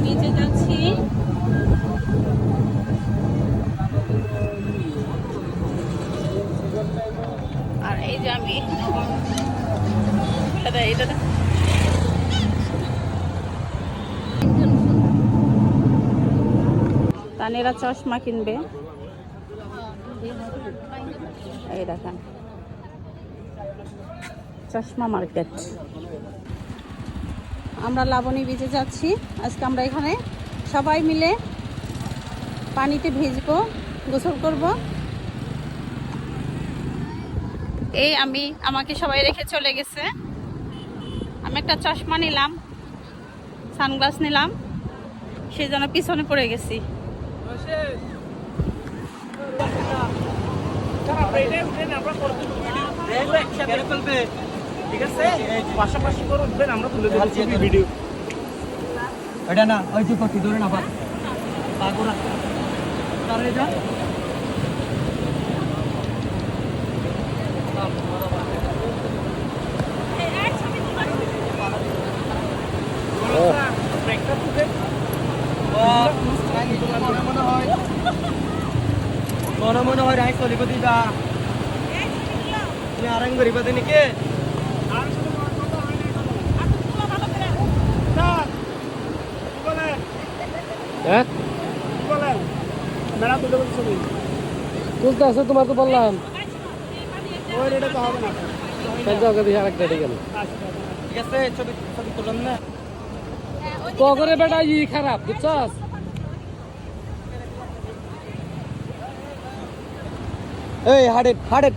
বিচে যাচ্ছি। আর এই যে আমি এটা তানেরা চশমা কিনবে। এই দেখেন চশমা মার্কেট। আমরা লাবণী বিচে যাচ্ছি আজকে। আমরা এখানে সবাই মিলে পানিতে ভিজবো, গোসল করব। এই আমাকে সবাই রেখে চলে গেছে। আমি একটা চশমা নিলাম, সানগ্লাস নিলাম, সেই জন্য পিছনে পড়ে গেছি। ঠিক আছে, পাশাপাশি করে উঠবেন, আমরা তুলে দিচ্ছি ভিডিও। এটা না ওই যে কটি ধরে না বাবা পাগোরা তারে যা মনে হয় রাই চলিব দিবা তুমি আরাম করিবা দিন কে তুলতে আছে তোমার তো বললাম ঠিক আছে ছবি তুলাম না করে বেটা ই খারাপ বুঝছস এই হাড়েট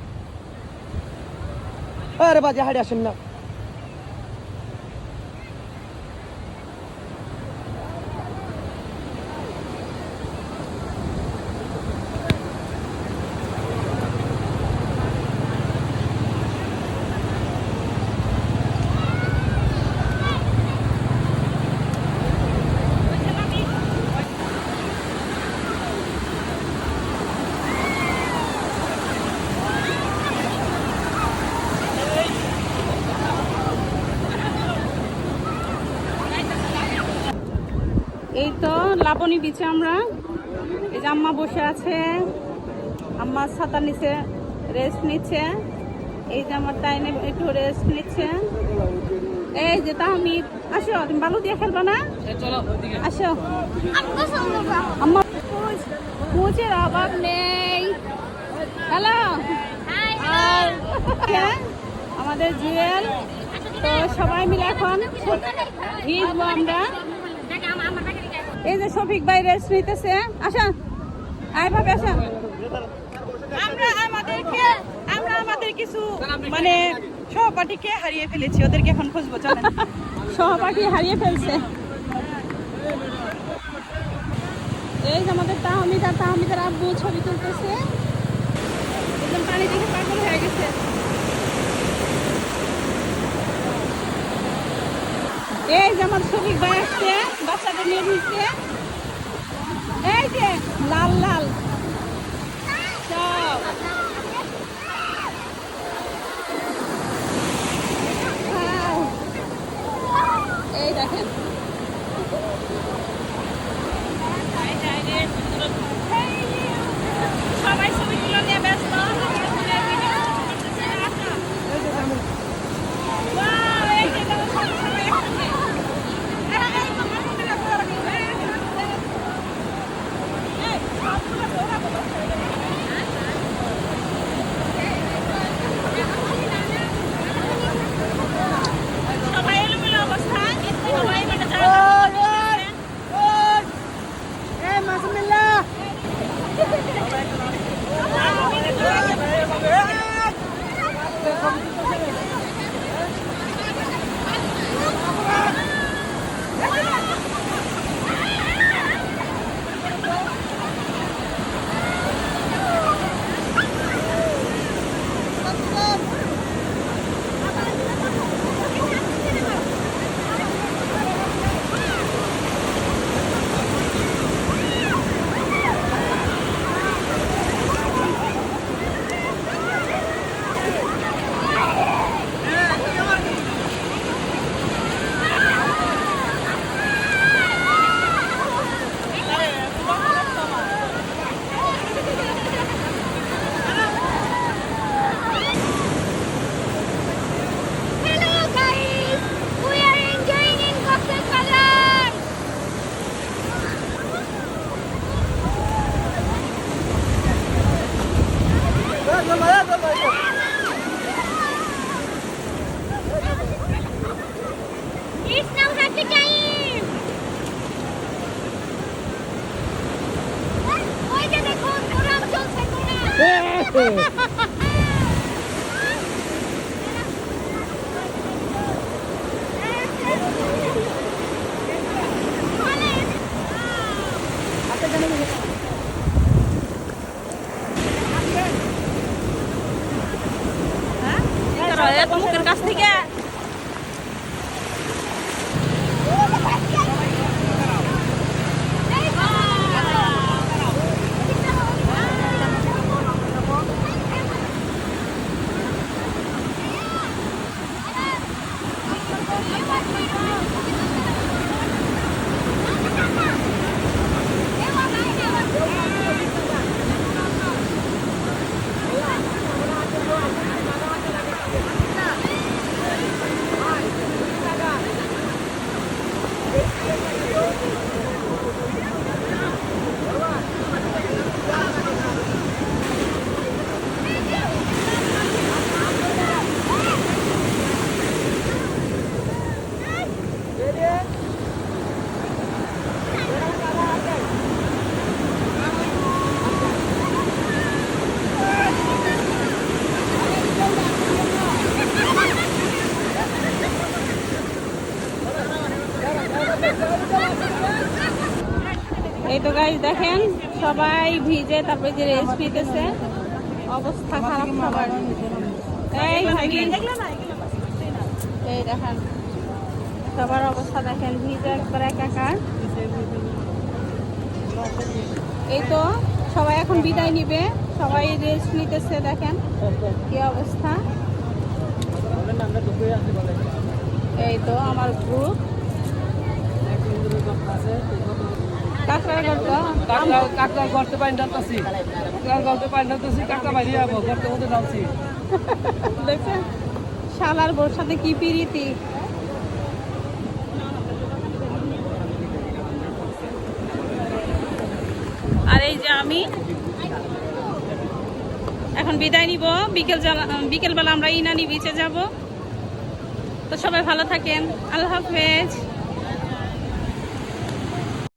আরে বাজে হাড়ে আসেন না এই তো লাবণী বিচে আমরা। এই যে আম্মা বসে আছে, আম্মা ছাতা নিচে রেস্ট নিচ্ছে। এই যে আমার টাইনে একটু রেস্ট নিচ্ছে। এই যে তাহমিদ, আসো, তুমি বালু দিয়ে খেলবা না? আসো আম্মা, কোচের অভাব নেই। হ্যালো, আমাদের জুয়েল। তো সবাই মিলে এখন ভিজবো আমরা। এই যে শফিক ভাই রেস্ট নিতেছে। আসা আয় ভাবে আসা। আমরা আমাদের কিছু মানে সহপাঠীকে হারিয়ে ফেলেছি, ওদেরকে এখন খুঁজবো। চলেন, সহপাঠী হারিয়ে ফেলছে। এই যে আমাদের তাহমিদের আব্বু ছবি তুলতেছে। একদম পানি দেখে পাগল হয়ে গেছে। এই যে আমার শফিক ভাই আসছে, বাচ্চাদের নিয়ে ঘুরছে। এই যে লাল লাল সব। এই দেখেন সবাই ছবিগুলো নিয়ে ব্যস্ত। সবাই এলোমেলো অবস্থা, সবাই মানে হ্যাঁ মুখের কাছ থেকে এই তো গাইস দেখেন সবাই ভিজে তারপরে যে রেস্ট নিতেছে অবস্থা খারাপ সবার এই দেখেন সবার অবস্থা দেখেন ভিজে একবার একাকার এই তো সবাই এখন বিদায় নিবে সবাই রেস্ট নিতেছে দেখেন কি অবস্থা এই তো আমার গ্রুপ কাকড়া করতে পারি নামতাছি কাকড়া বাইরে যাবো করতে মধ্যে নামছি দেখছেন শালার বোর সাথে কি পিরিতি আর এই যে আমি এখন বিদায় নিব বিকেলবেলা আমরা ইনানি বিচে যাব তো সবাই ভালো থাকেন আল্লাহ হাফেজ